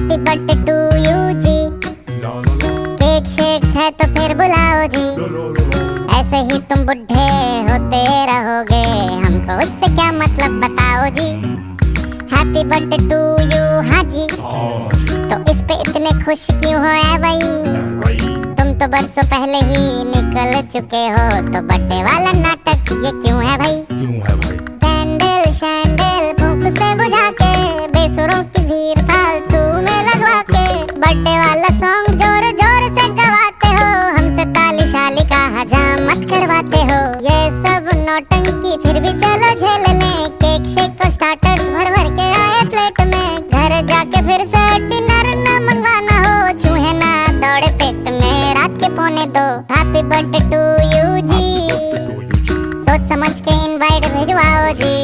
Happy birthday to you जी। Cake shake है तो फिर बुलाओ जी। ऐसे ही तुम बुढ़े होते रहोगे, हमको उससे क्या मतलब बताओ जी। हैप्पी बर्थडे टू यू हाँ जी। तो इस पे इतने खुश क्यों हो ऐ भाई, तुम तो बरसों पहले ही निकल चुके हो, तो बर्थडे वाला नाटक ये क्यों है भाई। कैंडल शैंडल फूंक से बुझा के, बेसुरों की भीड़ फालतू में लगवा के, बर्थडे वाला सॉन्ग जोर जोर से गवाते हो, हमसे ताली शाली का हजामत करवाते हो। ये सब नौटंकी फिर भी चलो झेल लें, केक शेक को स्टार्टर्स भर भर के आए प्लेट में, घर जाके फिर से डिनर न मंगवाना हो, चूहे ना दौड़े पेट में रात के 1:45। हैप्पी बर्थडे टू यू जी, सोच समझ के इनवाइट भिजवाओ जी।